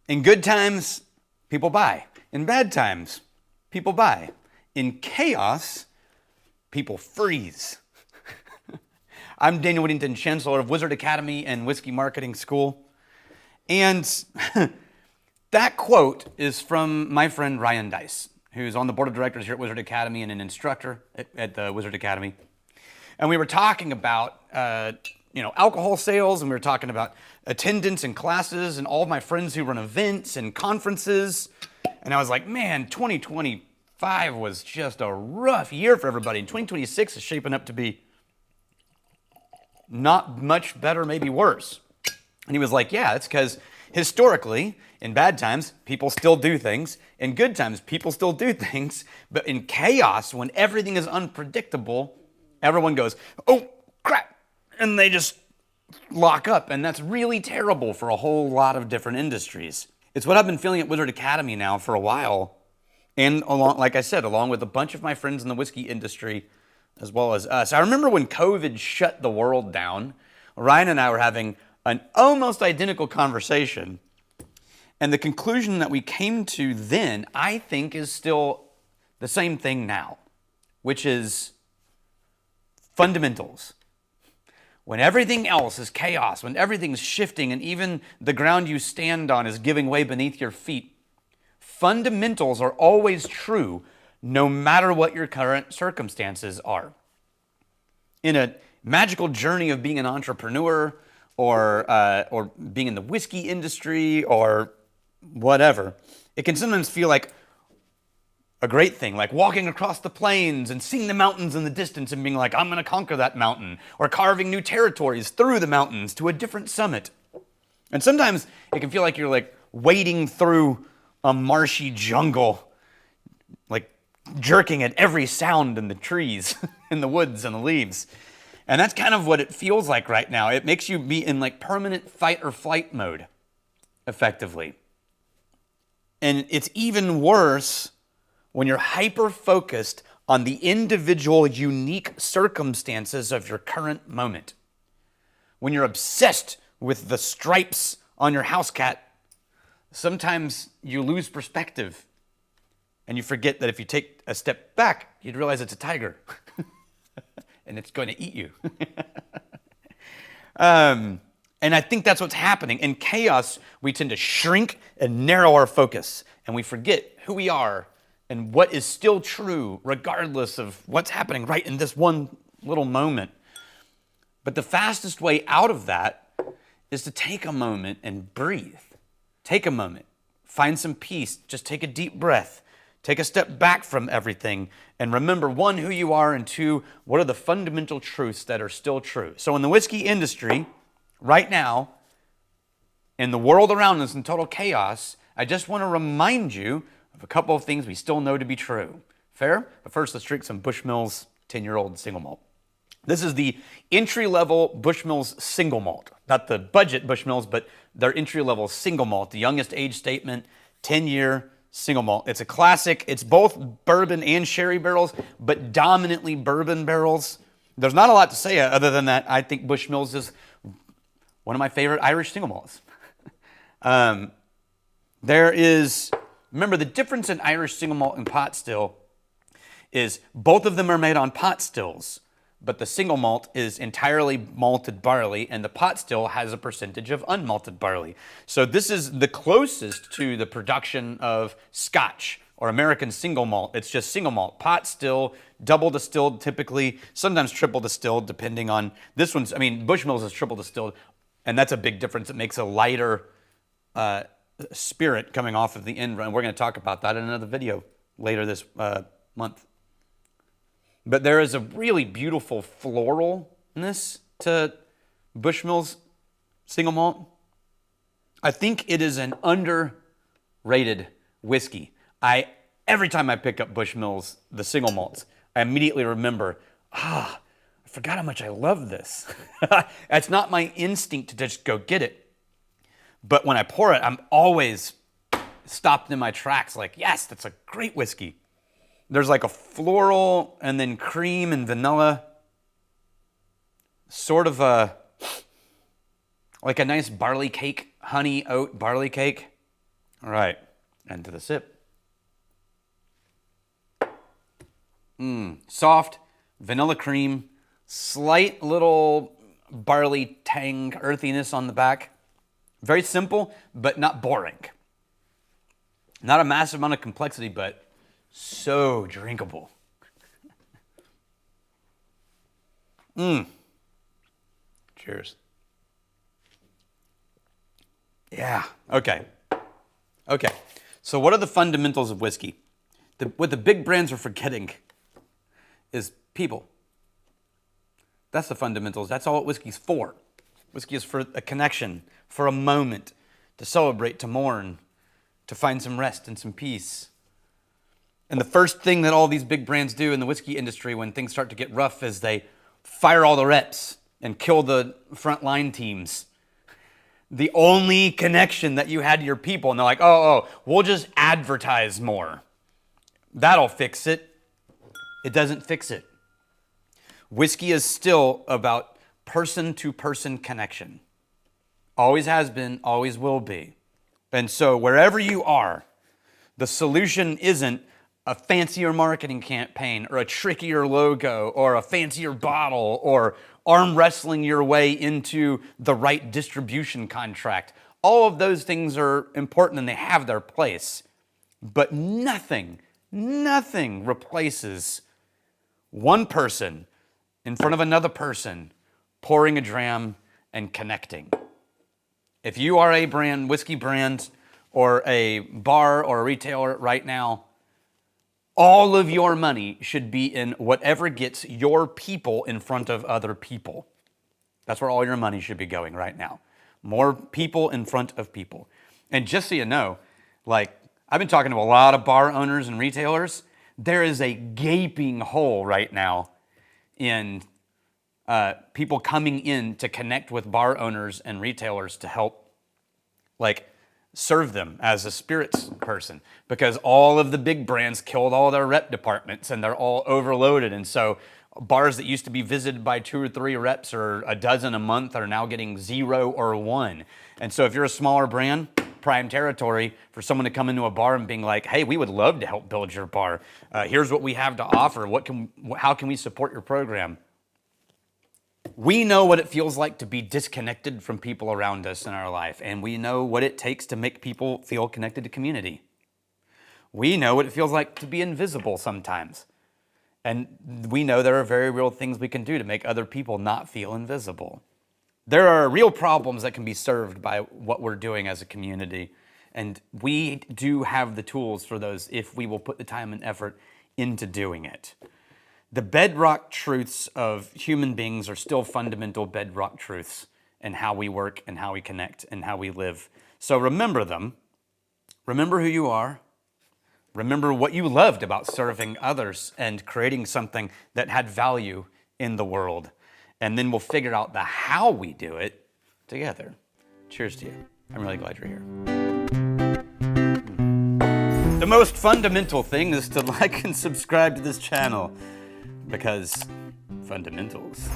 In good times, people buy. In bad times, people buy. In chaos, people freeze. I'm Daniel Whittington, Chancellor of Wizard Academy and Whiskey Marketing School. And that quote is from my friend Ryan Dice, who's on the board of directors here at Wizard Academy and an instructor at the Wizard Academy. And we were talking about alcohol sales, and we were talking about attendance in classes and all of my friends who run events and conferences. And I was like, man, 2025 was just a rough year for everybody. And 2026 is shaping up to be not much better, maybe worse. And he was like, yeah, it's because historically, in bad times, people still do things. In good times, people still do things. But in chaos, when everything is unpredictable, everyone goes, oh, crap. And they just lock up. And that's really terrible for a whole lot of different industries. It's what I've been feeling at Wizard Academy now for a while. And like I said, along with a bunch of my friends in the whiskey industry, as well as us. I remember when COVID shut the world down, Ryan and I were having an almost identical conversation. And the conclusion that we came to then, I think, is still the same thing now, which is fundamentals. When everything else is chaos, when everything's shifting and even the ground you stand on is giving way beneath your feet, fundamentals are always true no matter what your current circumstances are. In a magical journey of being an entrepreneur or being in the whiskey industry or whatever, it can sometimes feel like a great thing, like walking across the plains and seeing the mountains in the distance and being like, I'm going to conquer that mountain, or carving new territories through the mountains to a different summit. And sometimes it can feel like you're like wading through a marshy jungle, like jerking at every sound in the trees, in the woods and the leaves. And that's kind of what it feels like right now. It makes you be in like permanent fight or flight mode, effectively. And it's even worse when you're hyper-focused on the individual, unique circumstances of your current moment. When you're obsessed with the stripes on your house cat, sometimes you lose perspective and you forget that if you take a step back, you'd realize it's a tiger and it's going to eat you. And I think that's what's happening. In chaos, we tend to shrink and narrow our focus, and we forget who we are and what is still true, regardless of what's happening right in this one little moment. But the fastest way out of that is to take a moment and breathe. Take a moment, find some peace, just take a deep breath, take a step back from everything, and remember, one, who you are, and two, what are the fundamental truths that are still true. So in the whiskey industry, right now, in the world around us in total chaos, I just want to remind you of a couple of things we still know to be true. Fair? But first, let's drink some Bushmills 10-year-old single malt. This is the entry-level Bushmills single malt. Not the budget Bushmills, but their entry-level single malt. The youngest age statement, 10-year single malt. It's a classic. It's both bourbon and sherry barrels, but dominantly bourbon barrels. There's not a lot to say other than that I think Bushmills is one of my favorite Irish single malts. Remember, the difference in Irish single malt and pot still is both of them are made on pot stills, but the single malt is entirely malted barley, and the pot still has a percentage of unmalted barley. So this is the closest to the production of Scotch or American single malt. It's just single malt. Pot still, double distilled typically, sometimes triple distilled depending on this one's, Bushmills is triple distilled, and that's a big difference. It makes a lighter spirit coming off of the end run. We're going to talk about that in another video later this month. But there is a really beautiful floralness to Bushmills single malt. I think it is an underrated whiskey. Every time I pick up Bushmills, the single malts, I immediately remember, I forgot how much I love this. It's not my instinct to just go get it. But when I pour it, I'm always stopped in my tracks like, yes, that's a great whiskey. There's like a floral and then cream and vanilla, sort of like a nice barley cake, honey oat barley cake. All right, and to the sip. Soft, vanilla cream, slight little barley tang, earthiness on the back. Very simple, but not boring. Not a massive amount of complexity, but so drinkable. Cheers. Yeah, okay. So what are the fundamentals of whiskey? What the big brands are forgetting is people. That's the fundamentals. That's all what whiskey's for. Whiskey is for a connection, for a moment, to celebrate, to mourn, to find some rest and some peace. And the first thing that all these big brands do in the whiskey industry when things start to get rough is they fire all the reps and kill the frontline teams. The only connection that you had to your people, and they're like, oh, we'll just advertise more. That'll fix it. It doesn't fix it. Whiskey is still about person-to-person connection. Always has been, always will be. And so wherever you are, the solution isn't a fancier marketing campaign or a trickier logo or a fancier bottle or arm wrestling your way into the right distribution contract. All of those things are important and they have their place. But nothing replaces one person in front of another person pouring a dram and connecting. If you are a brand, whiskey brand, or a bar or a retailer right now, all of your money should be in whatever gets your people in front of other people. That's where all your money should be going right now. More people in front of people. And just so you know, like, I've been talking to a lot of bar owners and retailers. There is a gaping hole right now in people coming in to connect with bar owners and retailers to help, like, serve them as a spirits person, because all of the big brands killed all their rep departments and they're all overloaded. And so bars that used to be visited by 2 or 3 reps or a dozen a month are now getting 0 or 1. And so if you're a smaller brand, prime territory for someone to come into a bar and being like, hey, we would love to help build your bar. Here's what we have to offer. How can we support your program? We know what it feels like to be disconnected from people around us in our life, and we know what it takes to make people feel connected to community. We know what it feels like to be invisible sometimes, and we know there are very real things we can do to make other people not feel invisible. There are real problems that can be served by what we're doing as a community, and we do have the tools for those if we will put the time and effort into doing it. The bedrock truths of human beings are still fundamental bedrock truths in how we work and how we connect and how we live. So remember them. Remember who you are. Remember what you loved about serving others and creating something that had value in the world. And then we'll figure out the how we do it together. Cheers to you. I'm really glad you're here. The most fundamental thing is to like and subscribe to this channel. Because fundamentals.